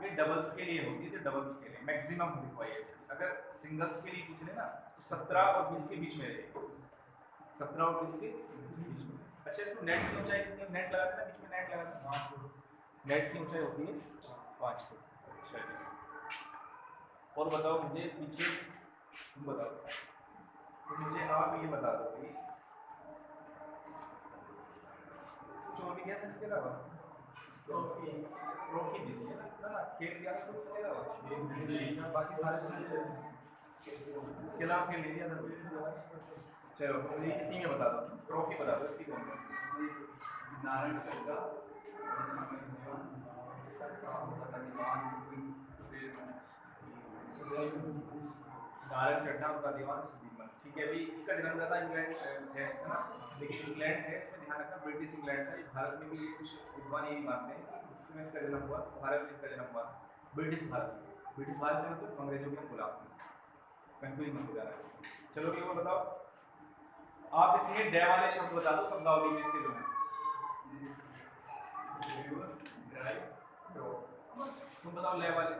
ये डबल्स के लिए होती है, तो डबल्स के लिए मैक्सिमम लिखवाइए। अगर सिंगल्स के लिए पूछ ले ना तो 17 और 20 के बीच में रहेगी। 17 और 20 के बीच में। अच्छा इसमें नेट की ऊंचाई कितनी? नेट लगा देना, बीच में नेट लगा देना। 5 फुट नेट की ऊंचाई होती है, 5 फुट। अच्छा और बताओ मुझे पीछे, तुम बताओ, तो मुझे आप ये बता दो कि कुछ और भी किया था इसके अलावा? ट्रॉफी दी थी ना, खेल दिया था कुछ इसके अलावा? बाकी सारे इसके अलावा खेल दिया था? चलो मुझे इसी में बता दो, ट्रॉफी बता दो इसकी कौन सी? नारायण का नारायण चड्ढा उनका दीवान सुदीपन। ठीक है, अभी इसका जन्मदाता इंग्लैंड है ना, लेकिन इंग्लैंड है, इसमें ध्यान रखना ब्रिटिश इंग्लैंड था। भारत में भी ये कुछ विद्वान यही मानते हैं कि इसमें इसका जन्म हुआ, भारत में इसका जन्म हुआ। ब्रिटिश भारत, ब्रिटिश भारत से मतलब अंग्रेजों के खिलाफ, कंफ्यूज मत हो जाना इसमें। चलो ये बताओ, आप इसमें डे वाले शब्द बता दो शब्दावली में इसके जो है। तुम बताओ ले वाले।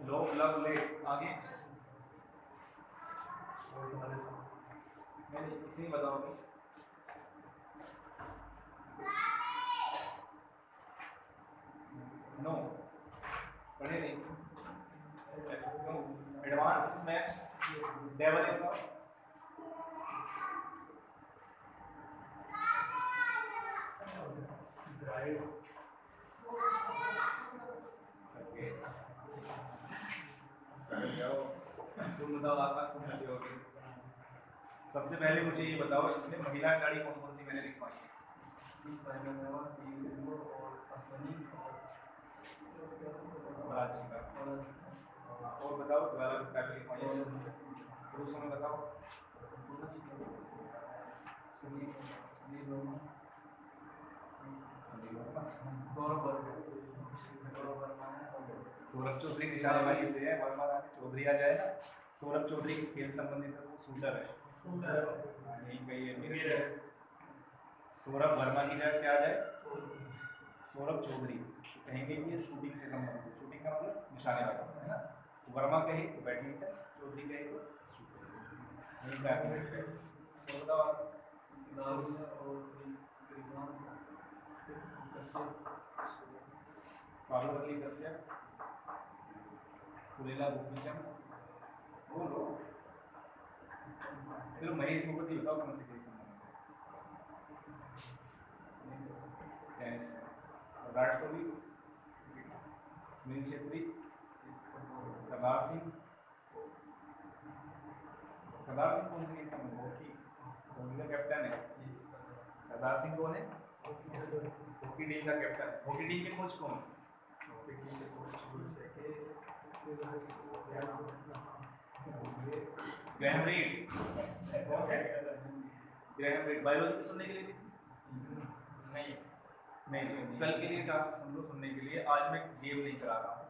लो लव ले आगे नहीं इसी में बताओगे। नो पढ़े नहीं। एडवांस स्मैश डेवल बताओ। तुम बताओ आकाश, तुम कैसे होगे? सबसे पहले मुझे ये बताओ इसमें महिला खिलाड़ी कौन कौन सी मैंने लिखवाई है? और बताओ दोबारा लिखवाई है। पुरुषों में बताओ। सौरभ चौधरी निशानेबाजी से है, वर्मा चौधरी आ जाएगा। सौरभ चौधरी किस खेल संबंधित है? वो शूटर है, यही कही है मेरे। सौरभ वर्मा की जगह क्या आ जाए? सौरभ चौधरी कहेंगे कि ये शूटिंग से संबंधित, शूटिंग का मतलब निशानेबाजी है ना। वर्मा कहे तो बैडमिंटन, चौधरी कहे तो शूटिंग, यही का है। तो बताओ पार्वती कश्यप, पुलेला गोपीचंद, बोलो। फिर महेश भूपति बताओ कौन से खेल टेनिस, विराट कोहली, सुनील छेत्री, सरदार सिंह। सरदार सिंह कौन से खेल का हॉकी, धोनी का कैप्टन है। सरदार सिंह कौन है? हॉकी टीम का कैप्टन। हॉकी टीम के कोच कौन? Graham Reid. कौन है? Graham read. बायोलॉजी सुनने के लिए नहीं नहीं, कल के लिए टास्क सुन लो सुनने के लिए। आज मैं गेम नहीं करा रहा हूँ,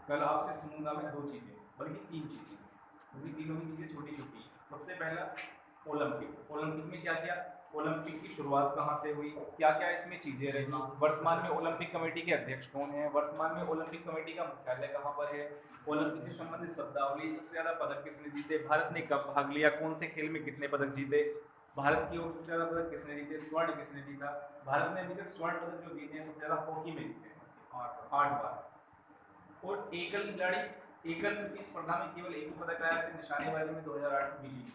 कल आपसे सुनूंगा मैं दो चीज़ें, बल्कि तीन चीज़ें, क्योंकि तीनों ही चीज़ें छोटी छोटी। सबसे पहला ओलंपिक। ओलंपिक में क्या क्या, ओलंपिक की शुरुआत कहाँ से हुई, क्या क्या इसमें चीज़ें रही, वर्तमान में ओलंपिक कमेटी के अध्यक्ष कौन है, वर्तमान में ओलंपिक कमेटी का मुख्यालय कहाँ पर है, ओलंपिक से संबंधित शब्दावली, सबसे ज़्यादा पदक किसने जीते, भारत ने कब भाग लिया, कौन से खेल में कितने पदक जीते, भारत की ओर सबसे ज़्यादा पदक किसने जीते, स्वर्ण किसने जीता। भारत ने अभी तक स्वर्ण पदक जो जीते हैं सबसे ज़्यादा हॉकी में जीते हैं 8 बार। और एकल खिलाड़ी, एकल प्रतिस्पर्धा में केवल एक ही पदक आया था, निशानेबाजी में 2008 में जीती।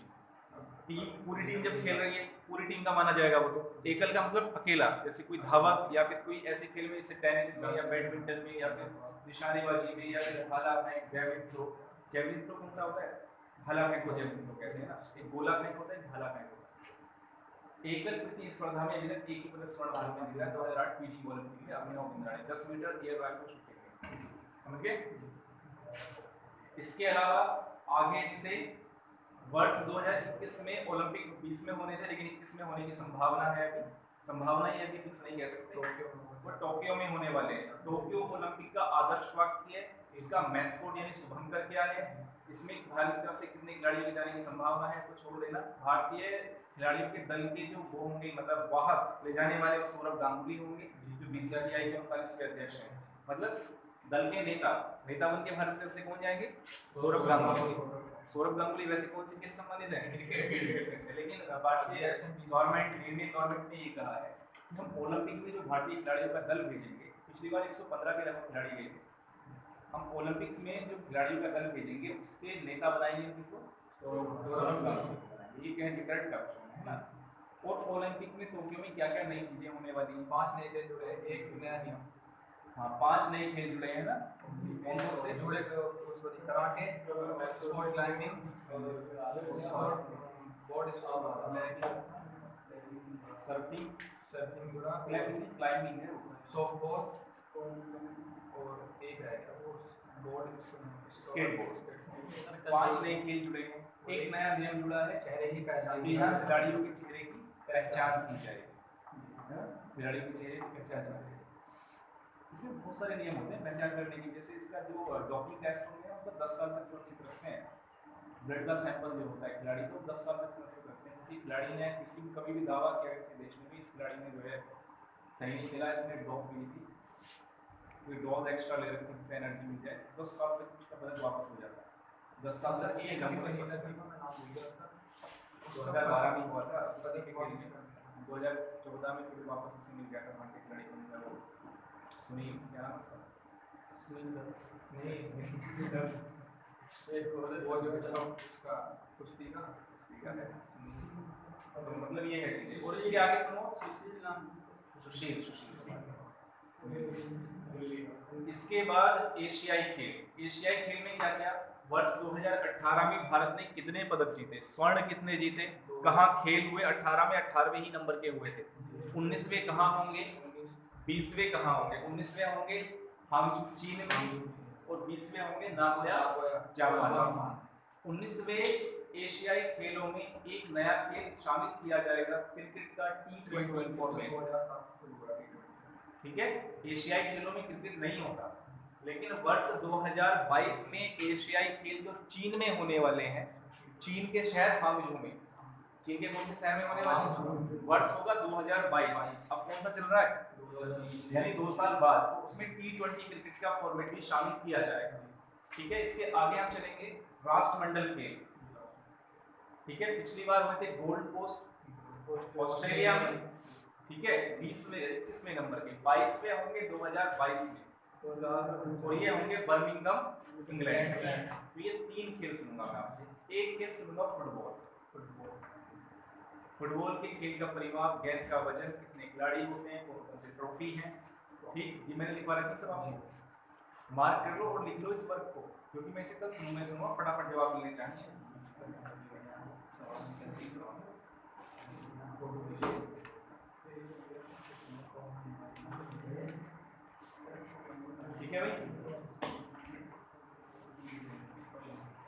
टीम, पूरी टीम जब खेल रही है, पूरी टीम का माना जाएगा वो तो। एकल का मतलब अकेला, जैसे कोई धावक या फिर कोई ऐसे खेल में जैसे टेनिस में या बैडमिंटन में या फिर निशानेबाजी में या फिर भाला फेंक, जैवलिन थ्रो। जैवलिन थ्रो कौन सा होता है? भाला फेंक को जैवलिन थ्रो कहते हैं ना। एक गोला फेंक होता है, एक भाला फेंक होता है। एकल प्रतिस्पर्धा में अभी तक एक ही पदक स्वर्ण भारत ने जीता 2008 बीजिंग ओलंपिक में, अभिनव बिंद्रा ने 10 मीटर एयर राइफल शूटिंग में। समझ गए? इसके अलावा आगे से वर्ष 2021 में ओलंपिक 20 में होने थे, लेकिन 21 में होने की संभावना है। अभी संभावना ये अभी फिक्स नहीं कह सकते, वो टोक्यो में होने वाले हैं। टोक्यो ओलंपिक का आदर्श वाक्य है, इसका मैस्कोट यानी शुभंकर क्या है, इसमें भारत की तरफ से कितने खिलाड़ियों के जाने की संभावना है, इसको छोड़ देना। भारतीय खिलाड़ियों के दल के जो वो होंगे, मतलब वाहक ले जाने वाले, वो सौरभ गांगुली होंगे जो बीसीसीआई के 39 के अध्यक्ष हैं। मतलब दल के नेता बन के भारत की तरफ से कौन जाएंगे? सौरभ गांगुली। सौरभ गांगुली वैसे कौन से खेल संबंधित है? क्रिकेट से। लेकिन भारतीय गवर्नमेंट, इंडियन गवर्नमेंट ने ये कहा है कि हम ओलंपिक में जो भारतीय खिलाड़ियों का दल भेजेंगे, पिछली बार 115 के लगभग खिलाड़ी गए थे, हम ओलंपिक में जो खिलाड़ियों का दल भेजेंगे उसके नेता बनाएंगे किसको? सौरभ गांगुली। ये कहें कि करेक्ट ऑप्शन है ना। और ओलंपिक में टोक्यो में क्या क्या नई चीजें होने वाली हैं? 5 नए खेल जुड़े, एक नया नियम। हाँ 5 नए खेल जुड़े हैं ना, कौन कौन से? जुड़े उसको कराटे, स्पोर्ट क्लाइंबिंग और बोर्ड स्पोर्ट, सर्फिंग, सर्फिंग जुड़ा, क्लाइंबिंग है, सॉफ्ट बॉल और एक रह गया वो बोर्ड स्केटबोर्ड। 5 नए खेल जुड़े हैं। एक नया नियम जुड़ा है चेहरे की पहचान कि यहाँ खिलाड़ियों के चेहरे की पहचान की जाएगी, खिलाड़ियों के चेहरे की पहचान की जाएगी। इसमें बहुत सारे नियम होते हैं पहचान करने के, जैसे इसका जो डोपिंग टेस्ट होंगे मतलब 10 साल तक सुरक्षित रखते हैं। ब्लड का सैंपल जो होता है खिलाड़ी को 10 साल तक सुरक्षित रखते हैं। किसी खिलाड़ी ने किसी भी कभी भी दावा किया किसी देश में भी इस खिलाड़ी ने जो है सही नहीं खेला, इसने डोप पी थी, कोई डोज एक्स्ट्रा ले रखी जिससे एनर्जी मिल जाए, 10 साल तक उसका बजट वापस हो जाता है। 10 साल तक ये कम नहीं होता। 2012 में हुआ था, 2014 में फिर वापस उसे मिल गया था वहाँ के खिलाड़ी को मिला वो सुनील, क्या नाम उसका? वो जो उसका कुश्ती का है। तो मतलब ये है चीजें। और इसके आगे सुनो, सुशील, इसके बाद एशियाई खेल। एशियाई खेल में क्या क्या? वर्ष 2018 में भारत ने कितने पदक जीते? स्वर्ण कितने जीते? कहाँ खेल हुए? 18 में 18वें ही नंबर के हुए थे। 19वें कहाँ होंगे? 20वें कहाँ होंगे? 19वें होंगे हांगझू चीन में और 20वें होंगे नागोया जापान। 19वें एशियाई खेलों में एक नया खेल शामिल किया जाएगा, क्रिकेट का T20 फॉर्मेट। ठीक है, एशियाई खेलों में क्रिकेट नहीं होता, लेकिन वर्ष 2022 में एशियाई खेल जो चीन में होने वाले हैं, चीन के शहर हांगझू में, चीन के कौन से शहर में होने वाले हैं? वर्ष होगा 2022। अब कौन सा चल रहा है? यानी 2 साल बाद, तो उसमें T20 क्रिकेट का फॉर्मेट भी शामिल किया जाएगा। ठीक है, इसके आगे हम चलेंगे राष्ट्रमंडल खेल। ठीक है, पिछली बार हुए थे गोल्ड कोस्ट ऑस्ट्रेलिया में, ठीक है 21वें नंबर के, 22वें होंगे 2022 में, और ये होंगे बर्मिंघम इंग्लैंड। तो ये 3 खेल सुनूंगा मैं आपसे। एक खेल सुनूंगा फुटबॉल। फुटबॉल के खेल का परिमाप, गेंद का वजन, कितने खिलाड़ी होते हैं, कौन कौन से ट्रॉफी हैं। ठीक, ये मैंने लिखवा रखी सब आपको, मार्क कर लो और लिख लो इस वर्क को, क्योंकि मैं इसे कल सुनूंगा, फटाफट जवाब मिलने चाहिए। ठीक है भाई,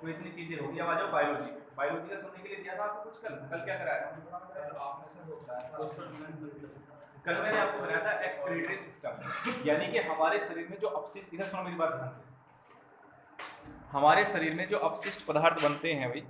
तो इतनी चीजें होगी। अब आ जाओ बायोलॉजी। बायोलॉजी का सुनने के लिए दिया था आपको कुछ कल क्या कराया था? कल मैंने आपको कराया था एक्सक्रीटरी सिस्टम, यानी कि हमारे शरीर में जो अपशिष्ट, इधर सुनो मेरी बात ध्यान से, हमारे शरीर में जो अपशिष्ट पदार्थ बनते हैं भाई,